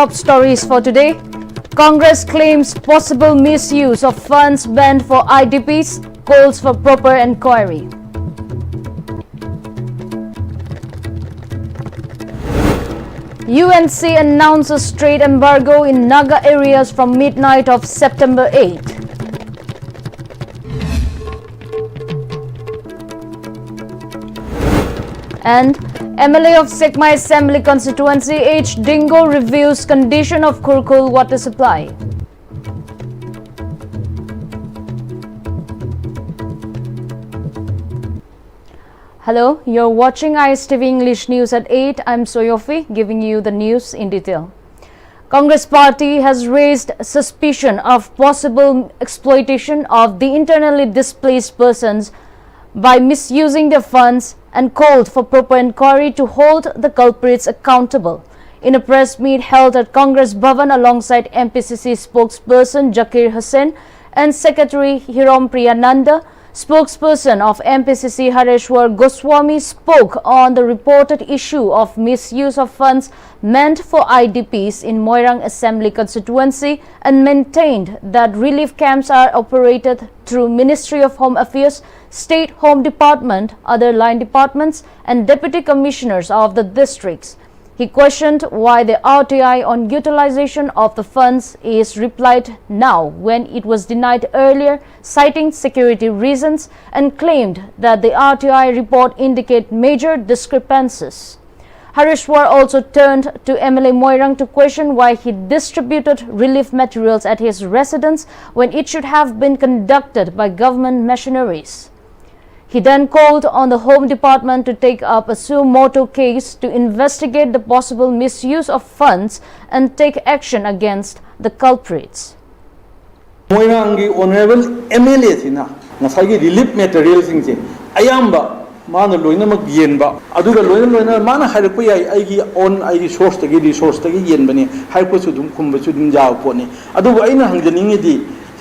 top stories for today. Congress claims possible misuse of funds meant for IDPs, calls for proper inquiry. UNC announces trade embargo in Naga areas from midnight of September 8. And MLA of Sekma Assembly constituency H. Dingo reviews condition of Kurkul water supply. Hello, you're watching Pm-Istv English News at 8. I'm Soyofi, giving you the news in detail. Congress party has raised suspicion of possible exploitation of the internally displaced persons by misusing their funds and called for proper inquiry to hold the culprits accountable. In a press meet held at Congress Bhavan alongside MPCC spokesperson Zakir Hussain and Secretary Hirom Priyananda, spokesperson of MPCC Hareshwar Goswami spoke on the reported issue of misuse of funds meant for IDPs in Moirang Assembly constituency and maintained that relief camps are operated through Ministry of Home Affairs, State Home Department, other line departments and deputy commissioners of the districts. He questioned why the RTI on utilization of the funds is replied now when it was denied earlier, citing security reasons, and claimed that the RTI report indicate major discrepancies. Hareshwar also turned to MLA Moirang to question why he distributed relief materials at his residence when it should have been conducted by government machineries. He then called on the Home Department to take up a suo motu case to investigate the possible misuse of funds and take action against the culprits. Moirangi Honorable MLA sina ngasagi relief materials singse ayamba mana loina mak yenba aduga loina mana hairpa yai aigi on aigi source tagi resource tagi yenbani hairpa sudum khumba sudum jaw poni aduga aina hangjaningi di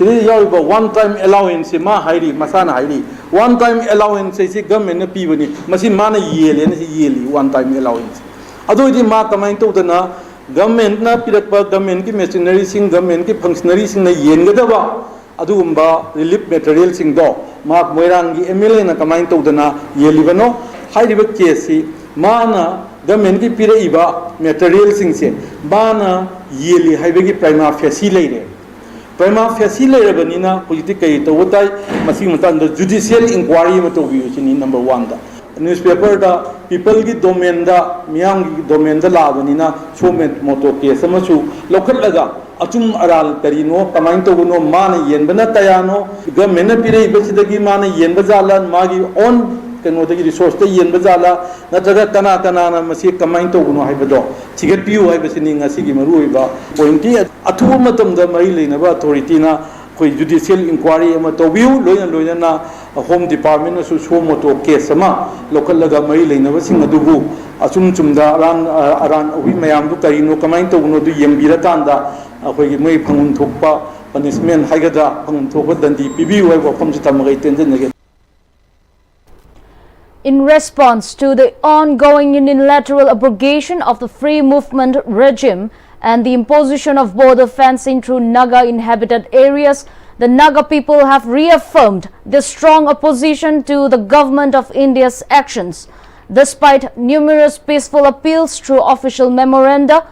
one time allowance ma hairi masana hairi one time allowance se government na pibani masi mana yele na yeli one time allowance adu di ma kamai to dana government na pirakpa government ki machinery sing government ki functionary sing na yengadaba adugumba relief material sing do ma Moirangi MLA na kamai to dana yelibano hairiba case mana government ki piraiba material sing se bana yeli haibagi prima facie leire Prima facie lebanina politically to what I must the judicial inquiry in number 1. Newspaper da people ki domain da miang domain da labanina so moto case samachu local laga achum aral karino kamain to no man yen bana tayano government pire ibsidagi man yen bazalan magi on kano the resource the yen bazala nataga kana masi kamain to no haibado ticket piu haibasini ngasi maruiba pointi athu matam da mai leinaba authority na koi judicial inquiry ama to view loina na home department na su moto case ama local laga mai leinaba sing adubu achum chumda aran wi mayam du karino kamain to no du yembira tanda koi mai phangun thokpa punishment haigada phangun thokpa dandi pibi wai wafam chitamagai tension nege. In response to the ongoing unilateral abrogation of the free movement regime and the imposition of border fencing through Naga inhabited areas, the Naga people have reaffirmed their strong opposition to the government of India's actions. Despite numerous peaceful appeals through official memoranda,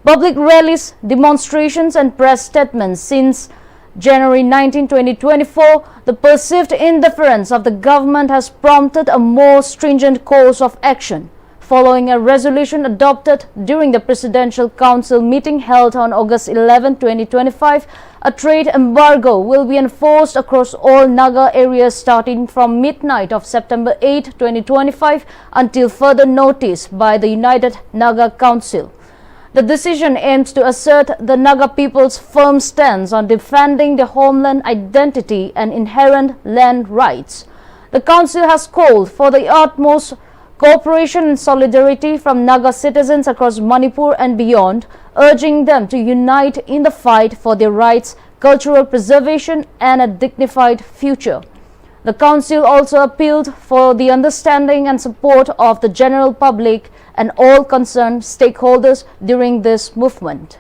public rallies, demonstrations and press statements since January 19, 2024, the perceived indifference of the government has prompted a more stringent course of action. Following a resolution adopted during the Presidential Council meeting held on August 11, 2025, a trade embargo will be enforced across all Naga areas starting from midnight of September 8, 2025 until further notice by the United Naga Council. The decision aims to assert the Naga people's firm stance on defending their homeland identity and inherent land rights. The Council has called for the utmost cooperation and solidarity from Naga citizens across Manipur and beyond, urging them to unite in the fight for their rights, cultural preservation and a dignified future. The Council also appealed for the understanding and support of the general public and all concerned stakeholders during this movement.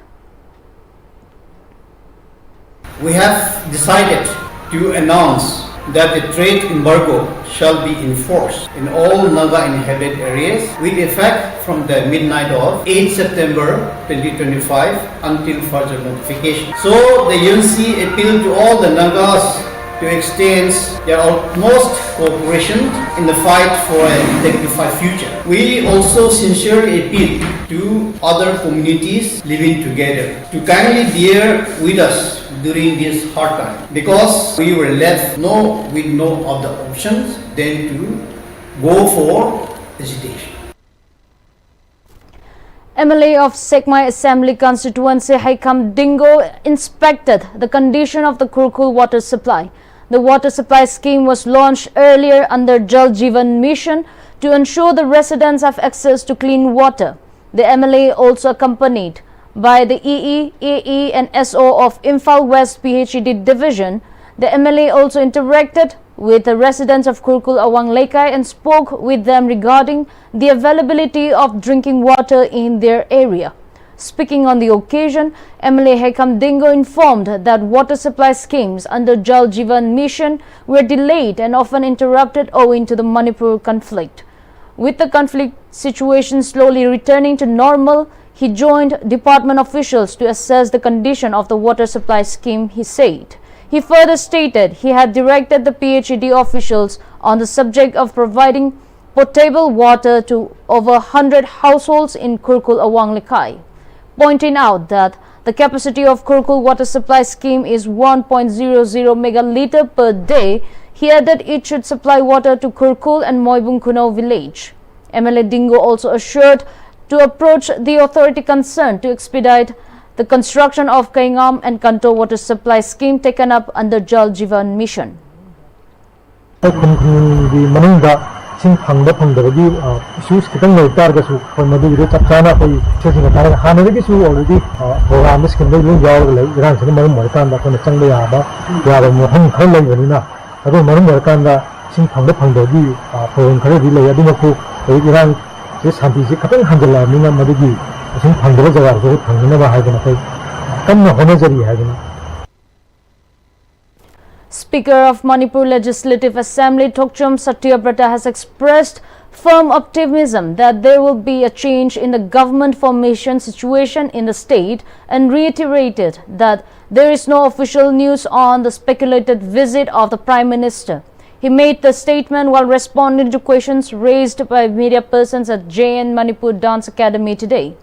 We have decided to announce that the trade embargo shall be enforced in all Naga inhabited areas with effect from the midnight of 8 September 2025 until further notification. So the UNC appealed to all the Nagas to extend their utmost cooperation in the fight for a dignified future. We also sincerely appeal to other communities living together to kindly bear with us during this hard time, because we were left with no other options than to go for hesitation. MLA of Sekmai Assembly constituency Haikam Dingo inspected the condition of the Kurkul water supply. The water supply scheme was launched earlier under Jal Jeevan Mission to ensure the residents have access to clean water. The MLA also accompanied by the EE, AE and SO of Imphal West PHED Division. The MLA also interacted with the residents of Kurkul Awang Lekai and spoke with them regarding the availability of drinking water in their area. Speaking on the occasion, MLA Haikam Dingo informed that water supply schemes under Jal Jeevan Mission were delayed and often interrupted owing to the Manipur conflict. With the conflict situation slowly returning to normal, he joined department officials to assess the condition of the water supply scheme, he said. He further stated he had directed the PHED officials on the subject of providing potable water to over 100 households in Kurkul Awang Lekai, pointing out that the capacity of Kurkul water supply scheme is 1.00 megaliter per day. He added it should supply water to Kurkul and Moibung Kuno village. MLA Dingo also assured to approach the authority concerned to expedite the construction of Kaingam and Kanto water supply scheme taken up under Jal Jeevan Mission. ꯁꯤꯡ ꯐꯪꯕ ꯐꯪꯗꯕꯒꯤ issues ꯈꯤꯇꯪ ꯂꯩ ꯇꯥꯔꯒꯁꯨ ꯑꯩꯈꯣꯏ ꯃꯗꯨꯒꯤꯗ ꯆꯞ ꯆꯥꯅ ꯑꯩꯈꯣꯏ ꯁꯤꯁꯤꯡꯒ ꯇꯥꯔꯒ ꯍꯥꯟꯅꯗꯒꯤꯁꯨ ꯑꯣꯜꯔꯦꯗꯤ ꯄ꯭ꯔꯣꯒ꯭ꯔꯥꯝꯗ ꯁ꯭ꯀꯤꯝꯗ ꯂꯣꯏ ꯌꯥꯎꯔꯒ ꯂꯩ ꯏꯔꯥꯡꯁꯤꯅ ꯃꯔꯝ ꯑꯣꯏꯔꯀꯥꯟꯗ ꯑꯩꯈꯣꯏꯅ ꯆꯪꯕ ꯌꯥꯕ ꯃꯐꯝ ꯈꯔ ꯂꯩꯕꯅꯤꯅ ꯑꯗꯨ ꯃꯔꯝ ꯑꯣꯏꯔꯀꯥꯟꯗ ꯏꯁꯤꯡ ꯐꯪꯕ ꯐꯪꯗꯕꯒꯤ ꯄ꯭ꯔꯣꯕ꯭ꯂꯦꯝ ꯈꯔꯗꯤ ꯂꯩ ꯑꯗꯨꯃꯛꯄꯨ ꯍꯧꯖꯤꯛ ꯏꯔꯥꯡꯁꯦ ꯁꯥꯟꯇꯤꯁꯦ ꯈꯤꯇꯪ ꯍꯟꯖꯤꯜꯂꯛꯑꯕꯅꯤꯅ ꯃꯗꯨꯒꯤ ꯏꯁꯤꯡ ꯐꯪꯗꯕ ꯖꯒꯥꯗꯁꯨ ꯐꯪꯅꯅꯕ ꯍꯥꯏꯗꯅ ꯑꯩꯈꯣꯏ ꯀꯟꯅ ꯍꯣꯠꯅꯖꯔꯤ ꯍꯥꯏꯗꯅ. Speaker of Manipur Legislative Assembly Thokcham Satyabrata has expressed firm optimism that there will be a change in the government formation situation in the state and reiterated that there is no official news on the speculated visit of the Prime Minister. He made the statement while responding to questions raised by media persons at JN Manipur Dance Academy today.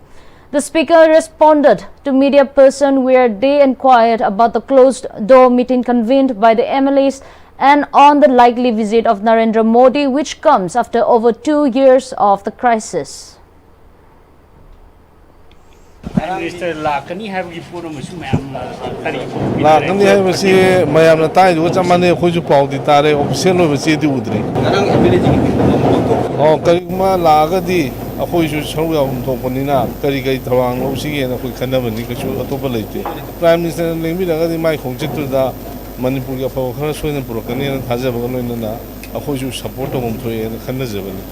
The speaker responded to media person where they inquired about the closed-door meeting convened by the MLAs and on the likely visit of Narendra Modi, which comes after over 2 years of the crisis. lakani hai mayamna tai do chamane khoi ju paudi tare official lo basi di udri karima lagadi akhoi ju chhau ya um to ponina kari kai thawang lo si ge na khoi khana bani ka chu atopa leite prime minister lengbi lagadi mai khongchit tu da manipur ga phaw khara soina purokani na thaja ba loina na akhoi ju support to mum thoi na khana jabani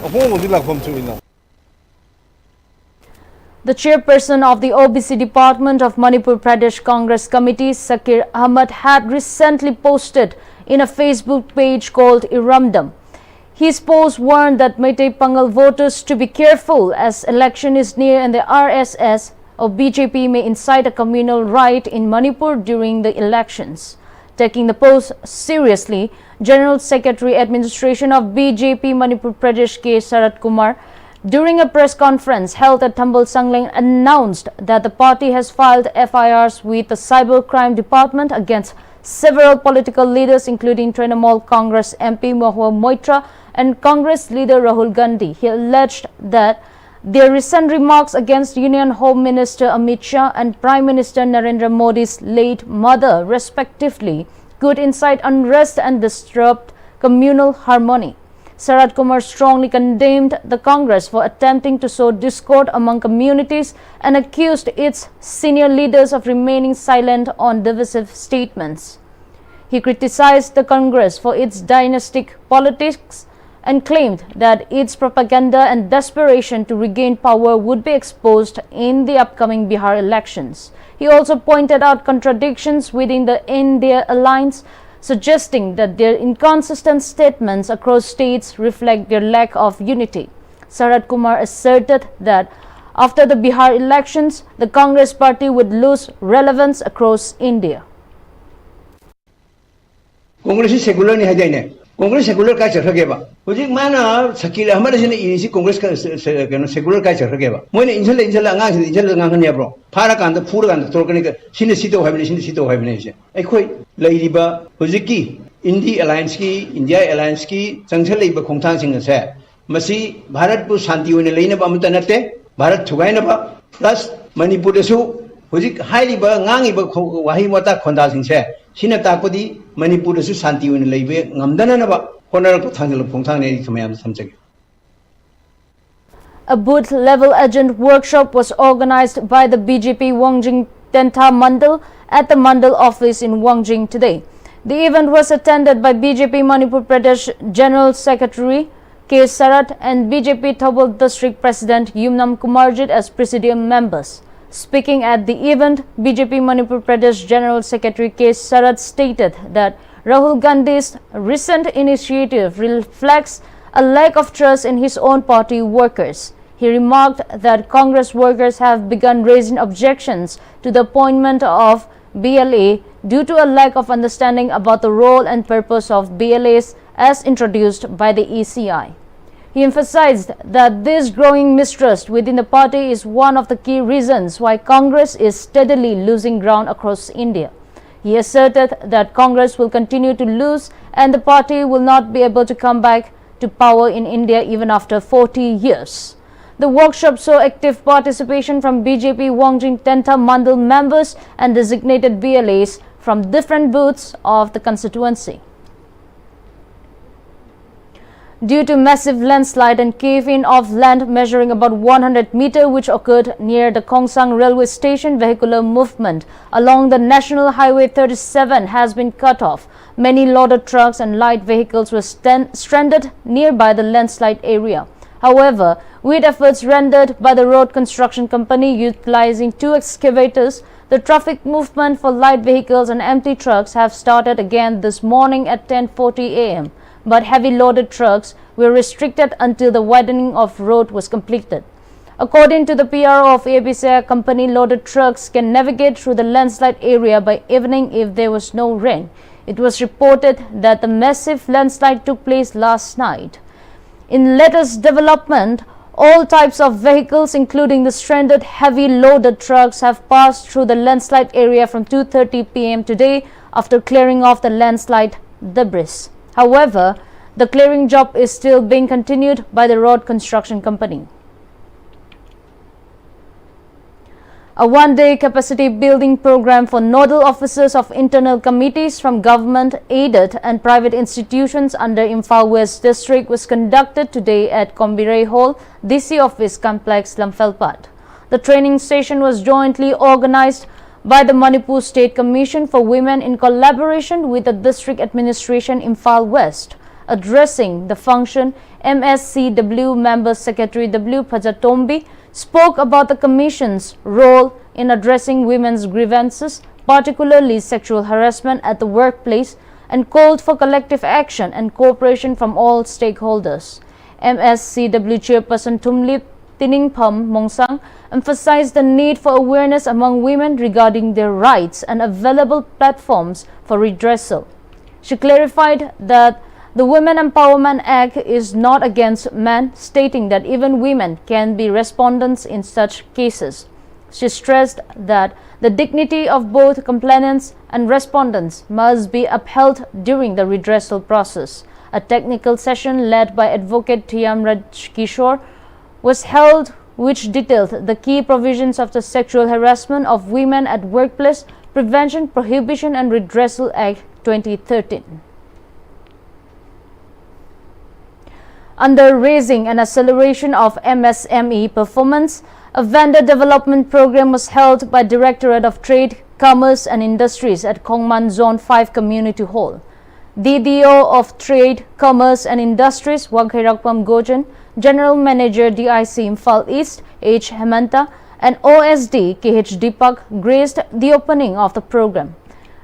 akhoi di lakhom thuina. The chairperson of the OBC Department of Manipur Pradesh Congress Committee, Sakir Ahmad, had recently posted in a Facebook page called Iramdam. His post warned that Meitei Pangal voters to be careful as election is near and the RSS or BJP may incite a communal riot in Manipur during the elections. Taking the post seriously, General Secretary Administration of BJP Manipur Pradesh K. Sarat Kumar, during a press conference held at Thambal Sangling, announced that the party has filed FIRs with the Cybercrime Department against several political leaders including Trinamool Congress MP Mahua Moitra and Congress leader Rahul Gandhi. He alleged that their recent remarks against Union Home Minister Amit Shah and Prime Minister Narendra Modi's late mother respectively could incite unrest and disrupt communal harmony. Sarat Kumar strongly condemned the Congress for attempting to sow discord among communities and accused its senior leaders of remaining silent on divisive statements. He criticized the Congress for its dynastic politics, and claimed that its propaganda and desperation to regain power would be exposed in the upcoming Bihar elections. He also pointed out contradictions within the India alliance, suggesting that their inconsistent statements across states reflect their lack of unity. Sarat Kumar asserted that after the Bihar elections, the Congress party would lose relevance across India. Congress is secular ni hajai Congress secular ka charhageba hujik mana sakila hamara sine inisi Congress ka secular ka charhageba moine injal angang ne bro phara kan da phur kan torkani ka sine sito habine se ekhoi leiriba hujiki India alliance ki changchal leiba khongthang sing se masi Bharat pu shanti one leina ba amta nate Bharat thugai ba plus Manipur desu hujik hairiba ngangiba wahi mata khonda sing se Sina takodi Manipur su santi one leibe ngamdana na ba honar ko thangal phongthang ne khamayam samjage. A booth level agent workshop was organized by the BJP Wangjing Tenta Mandal at the Mandal office in Wangjing today. The event was attended by BJP Manipur Pradesh General Secretary K. Sarat and BJP Thobal District President Yumnam Kumarjit as presidium members. Speaking at the event, BJP Manipur Pradesh General Secretary K. Sarat stated that Rahul Gandhi's recent initiative reflects a lack of trust in his own party workers. He remarked that Congress workers have begun raising objections to the appointment of BLA due to a lack of understanding about the role and purpose of BLAs as introduced by the ECI. He emphasized that this growing mistrust within the party is one of the key reasons why Congress is steadily losing ground across India. He asserted that Congress will continue to lose and the party will not be able to come back to power in India even after 40 years. The workshop saw active participation from BJP Wangjing Tenta Mandal members and designated BLAs from different booths of the constituency. Due to massive landslide and cave-in of land measuring about 100 meters which occurred near the Khongsang railway station, vehicular movement along the National Highway 37 has been cut off. Many loaded trucks and light vehicles were stranded nearby the landslide area. However, with efforts rendered by the road construction company utilizing 2 excavators, the traffic movement for light vehicles and empty trucks have started again this morning at 10:40 a.m. But heavy loaded trucks were restricted until the widening of road was completed. According to the PRO of ABC company, loaded trucks can navigate through the landslide area by evening if there was no rain. It was reported that the massive landslide took place last night. In latest development, all types of vehicles, including the stranded heavy loaded trucks, have passed through the landslide area from 2:30 p.m. today after clearing off the landslide debris. However, the clearing job is still being continued by the road construction company. A one-day capacity building program for nodal officers of internal committees from government, aided and private institutions under Imphal West District was conducted today at Kombirai Hall, DC Office Complex, Lamfelpat. The training session was jointly organized by the Manipur State Commission for Women in collaboration with the District Administration Imphal West. Addressing the function, MSCW Member Secretary W. Pajatombi spoke about the Commission's role in addressing women's grievances, particularly sexual harassment at the workplace, and called for collective action and cooperation from all stakeholders. MSCW Chairperson Tumlip Tiningpham Mongsang emphasized the need for awareness among women regarding their rights and available platforms for redressal. She clarified that the Women Empowerment Act is not against men, stating that even women can be respondents in such cases. She stressed that the dignity of both complainants and respondents must be upheld during the redressal process. A technical session led by Advocate T.M. Raj Kishore was held, which detailed the key provisions of the Sexual Harassment of Women at Workplace Prevention, Prohibition and Redressal Act 2013. Under raising and acceleration of MSME performance, a vendor development program was held by Directorate of Trade, Commerce and Industries at Kongman Zone 5 Community Hall. DDO of Trade, Commerce and Industries Wangkhairakpam Gojan, General Manager DIC Imphal East H. Hemanta and OSD KH Deepak graced the opening of the program.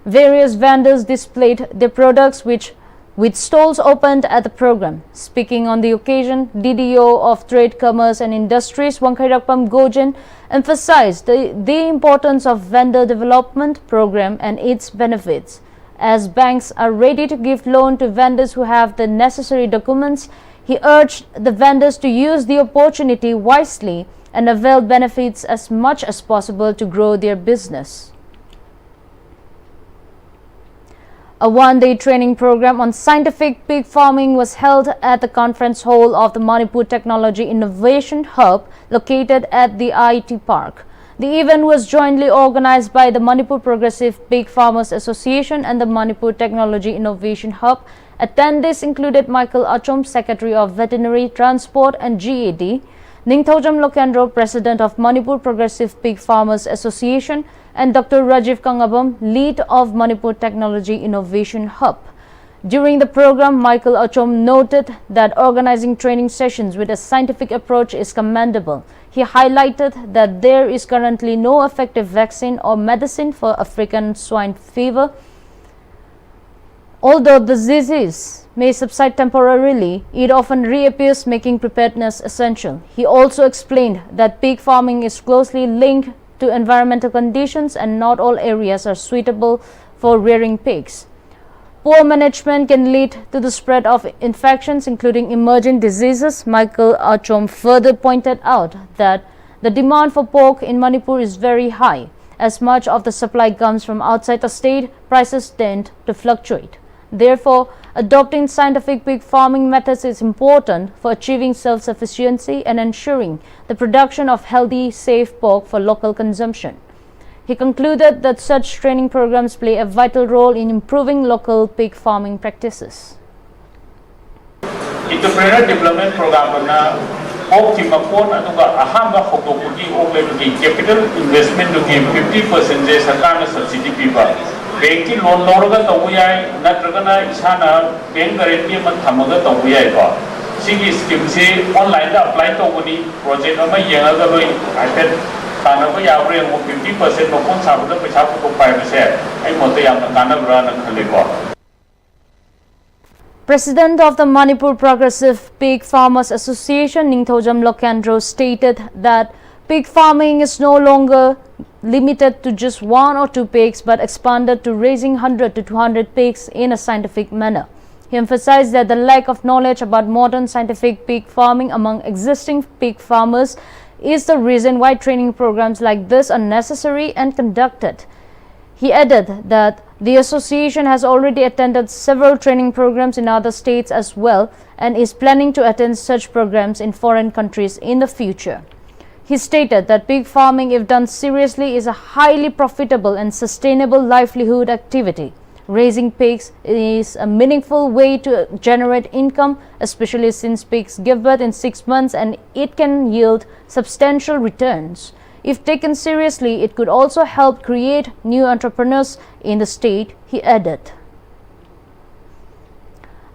Various vendors displayed their products with stalls opened at the program. Speaking on the occasion, DDO of Trade, Commerce and Industries Wangkhairakpam Gojan emphasized the importance of vendor development program and its benefits. As banks are ready to give loan to vendors who have the necessary documents, he urged the vendors to use the opportunity wisely and avail benefits as much as possible to grow their business. A one-day training program on scientific pig farming was held at the conference hall of the Manipur Technology Innovation Hub located at the IT Park. The event was jointly organized by the Manipur Progressive Pig Farmers Association and the Manipur Technology Innovation Hub. Attendees included Michael Achom, Secretary of Veterinary Transport and GAD, Ningthojam Lokendro, President of Manipur Progressive Pig Farmers Association, and Dr. Rajiv Kangabam, lead of Manipur Technology Innovation Hub. During the program, Michael Achom noted that organizing training sessions with a scientific approach is commendable. He highlighted that there is currently no effective vaccine or medicine for African swine fever. Although the disease may subside temporarily, it often reappears, making preparedness essential. He also explained that pig farming is closely linked to environmental conditions and not all areas are suitable for rearing pigs. Poor management can lead to the spread of infections, including emerging diseases. Michael Achom further pointed out that the demand for pork in Manipur is very high. As much of the supply comes from outside the state, prices tend to fluctuate. Therefore, adopting scientific pig farming methods is important for achieving self-sufficiency and ensuring the production of healthy, safe pork for local consumption. He concluded that such training programs play a vital role in improving local pig farming practices. Entrepreneur Development Program na pork timapon anuga ahamba hokokugi obelugi capital investment to give 50% je sarkar na subsidy piba. Bank ki loan lorga tawuyai natragana isana bank guarantee man thamaga tawuyai ba. Sigi scheme se online da apply tawuni project ama yengaga loi iPad kanaba yawre mo 50% no kon sabuda paisa ko pai bese ai moto yamna kanabra na khaliba. President of the Manipur Progressive Pig Farmers Association, Ningthojam Lokendro, stated that pig farming is no longer limited to just 1 or 2 pigs but expanded to raising 100 to 200 pigs in a scientific manner. He emphasized that the lack of knowledge about modern scientific pig farming among existing pig farmers is the reason why training programs like this are necessary and conducted. He added that the association has already attended several training programs in other states as well and is planning to attend such programs in foreign countries in the future. He stated that pig farming, if done seriously, is a highly profitable and sustainable livelihood activity. Raising pigs is a meaningful way to generate income, especially since pigs give birth in 6 months and it can yield substantial returns. If taken seriously, it could also help create new entrepreneurs in the state, he added.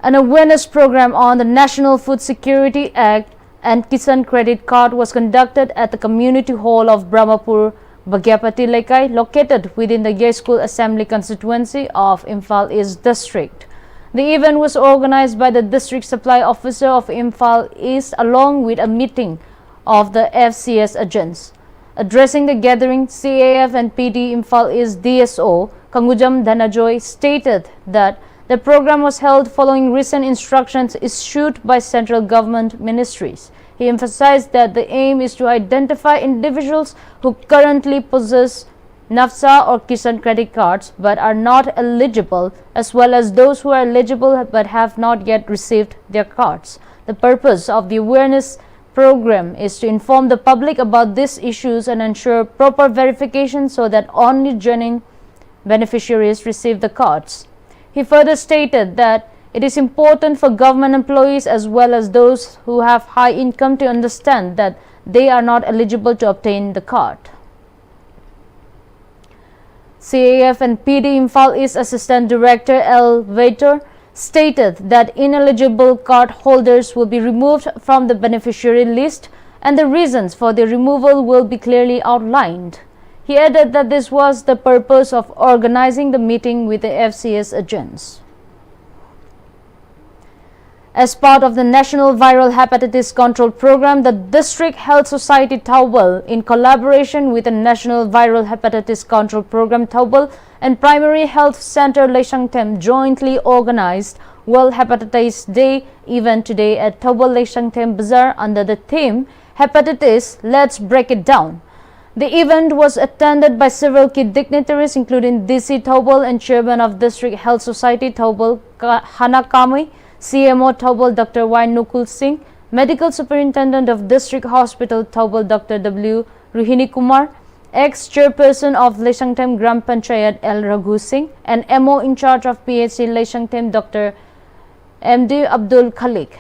An awareness program on the National Food Security Act and Kisan Credit Card was conducted at the Community Hall of Brahmapur, Bagyapati Lekai, located within the Yei School Assembly constituency of Imphal East District. The event was organized by the District Supply Officer of Imphal East along with a meeting of the FCS agents. Addressing the gathering, CAF and PD Imphal East DSO Kangujam Dhanajoy stated that the program was held following recent instructions issued by central government ministries. He emphasized that the aim is to identify individuals who currently possess NAFSA or Kisan credit cards but are not eligible, as well as those who are eligible but have not yet received their cards. The purpose of the awareness program is to inform the public about these issues and ensure proper verification so that only genuine beneficiaries receive the cards. He further stated that it is important for government employees as well as those who have high income to understand that they are not eligible to obtain the card. CAF and PD Imphal East Assistant Director L. Vator stated that ineligible card holders will be removed from the beneficiary list and the reasons for the removal will be clearly outlined. He added that this was the purpose of organizing the meeting with the FCS agents. As part of the National Viral Hepatitis Control Program, the District Health Society Taubal, in collaboration with the National Viral Hepatitis Control Program Taubal and Primary Health Center Leishangtem, jointly organized World Hepatitis Day event today at Taubal Leishangtem Bazaar under the theme Hepatitis, Let's Break It Down. The event was attended by several key dignitaries including DC Taubal and Chairman of District Health Society Taubal Hana Kamui, CMO Taubal Dr. Y. Nukul Singh, Medical Superintendent of District Hospital Taubal Dr. W. Ruhini Kumar, ex-chairperson of Leishangtem Gram Panchayat L. Raghu Singh, and MO in charge of PHC Leishangtem Dr. MD Abdul Khalik.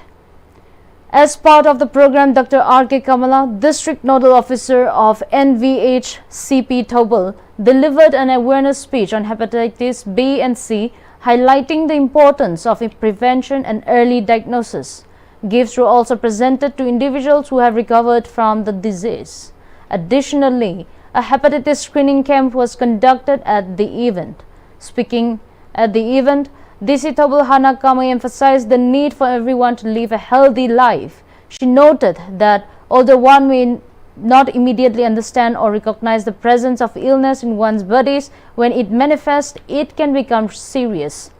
As part of the program, Dr. R.K. Kamala, District Nodal Officer of NVH CP Taubal, delivered an awareness speech on hepatitis B and C, highlighting the importance of prevention and early diagnosis. Gifts were also presented to individuals who have recovered from the disease. Additionally, a hepatitis screening camp was conducted at the event. Speaking at the event, DC Taubal Hana Kamui emphasized the need for everyone to live a healthy life. She noted that although one may not immediately understand or recognize the presence of illness in one's bodies, when it manifests, it can become serious.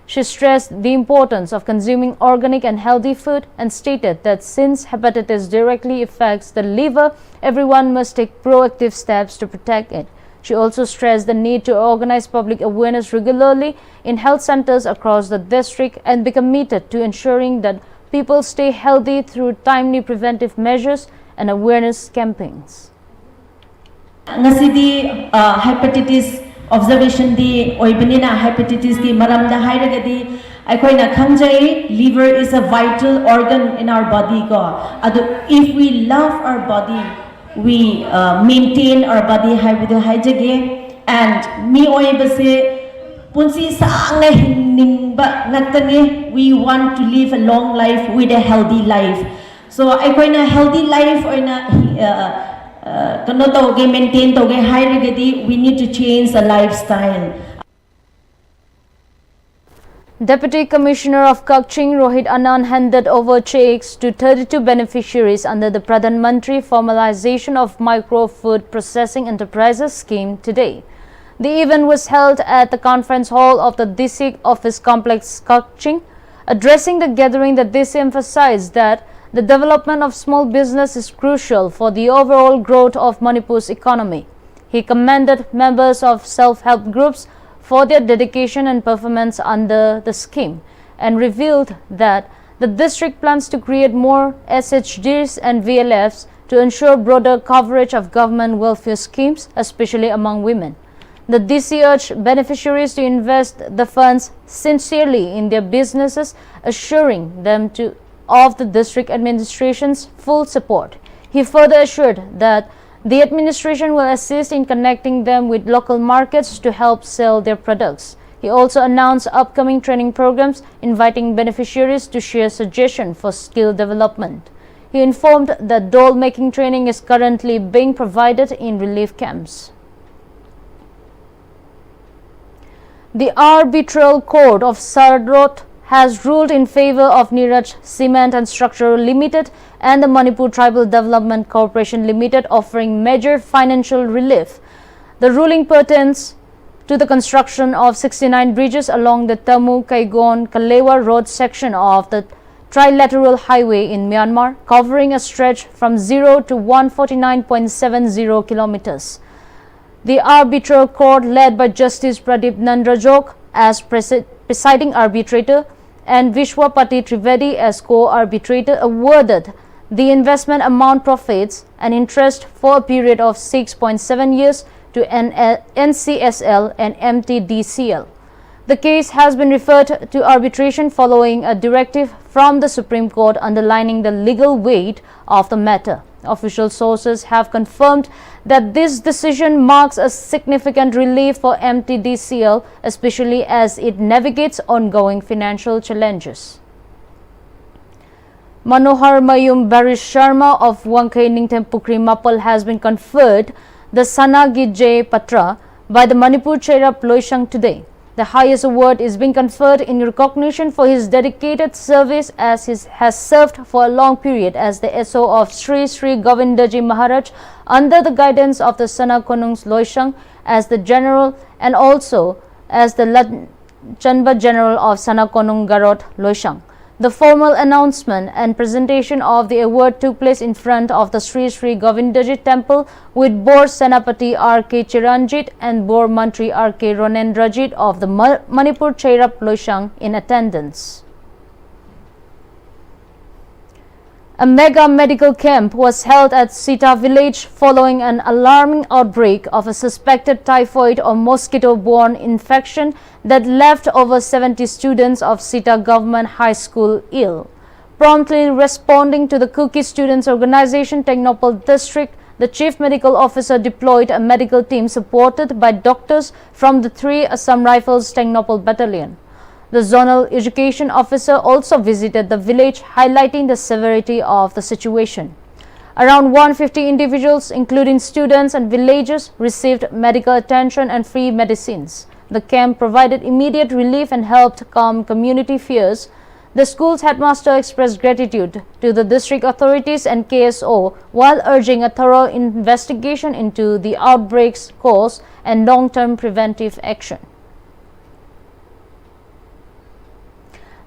She stressed the importance of consuming organic and healthy food and stated that since hepatitis directly affects the liver, everyone must take proactive steps to protect it. She also stressed the need to organize public awareness regularly in health centers across the district and be committed to ensuring that people stay healthy through timely preventive measures and awareness campaigns. Ngasidi hepatitis observation day oibanina hepatitis ki maramda hairagadi aikoina khangjai liver is a vital organ in our body ko adu if we love our body we maintain our body haibudu haijage and mi oibase punsi saang na hinningba ngaktani we want to live a long life with a healthy life. So aikoina healthy life oina kano toge maintain toge hairagadi we need to change the lifestyle. Deputy Commissioner of Kaching Rohit Anand handed over cheques to 32 beneficiaries under the Pradhan Mantri Formalization of Micro Food Processing Enterprises scheme today. The event was held at the conference hall of the DC Office Complex Kaching. Addressing the gathering, the DC emphasized that the development of small business is crucial for the overall growth of Manipur's economy. He commended members of self-help groups for their dedication and performance under the scheme and revealed that the district plans to create more SHGs and VLFs to ensure broader coverage of government welfare schemes, especially among women. The DC urged beneficiaries to invest the funds sincerely in their businesses, assuring them of the district administration's full support. He further assured that the administration will assist in connecting them with local markets to help sell their products. He also announced upcoming training programs, inviting beneficiaries to share suggestions for skill development. He informed that doll making training is currently being provided in relief camps. The Arbitral Court of Sardot has ruled in favor of Niraj Cement and Structural Limited and the Manipur Tribal Development Corporation Limited, offering major financial relief. The ruling pertains to the construction of 69 bridges along the Tamu-Kaigon-Kalewa road section of the Trilateral Highway in Myanmar, covering a stretch from 0 to 149.70 kilometers. The Arbitral Court, led by Justice Pradeep Nandrajog as presiding arbitrator and Vishwapati Trivedi as co-arbitrator, awarded the investment amount, profits and interest for a period of 6.7 years to NCSL and MTDCL. The case has been referred to arbitration following a directive from the Supreme Court underlining the legal weight of the matter. Official sources have confirmed that this decision marks a significant relief for MTDCL, especially as it navigates ongoing financial challenges. Manohar Mayum Barish Sharma of Wangkai Ningthem Pukri Mapal has been conferred the Sanagi J Patra by the Manipur Cherab Loishang today. The highest award is being conferred in recognition for his dedicated service, as he has served for a long period as the SO of Sri Sri Govindaji Maharaj under the guidance of the Sana Konungs Loishang as the General and also as the Chanba General of Sana Konung Garot Loishang. The formal announcement and presentation of the award took place in front of the Sri Sri Govindaji temple with Bor Senapati R.K. Chiranjit and Bor Mantri R.K. Ronendrajit of the Manipur Cherab Loishang in attendance. A mega medical camp was held at Sita village following an alarming outbreak of a suspected typhoid or mosquito-borne infection that left over 70 students of Sita Government High School ill. Promptly responding to the Kuki Students Organization Technopol District, the Chief Medical Officer deployed a medical team supported by doctors from the 3 Assam Rifles Technopol Battalion. The Zonal Education Officer also visited the village, highlighting the severity of the situation. Around 150 individuals, including students and villagers, received medical attention and free medicines. The camp provided immediate relief and helped calm community fears. The school's headmaster expressed gratitude to the district authorities and KSO while urging a thorough investigation into the outbreak's cause and long-term preventive action.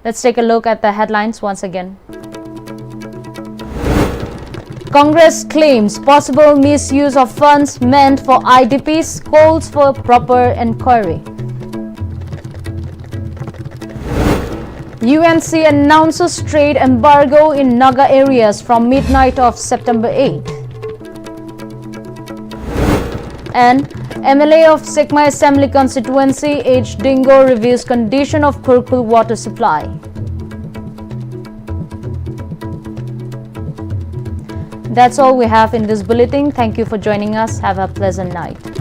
Let's take a look at the headlines once again. Congress claims possible misuse of funds meant for IDPs, calls for proper inquiry. UNC announces trade embargo in Naga areas from midnight of September 8. And MLA of Sikma Assembly constituency H. Dingo reviews condition of Kurkul water supply. That's all we have in this bulletin. Thank you for joining us. Have a pleasant night.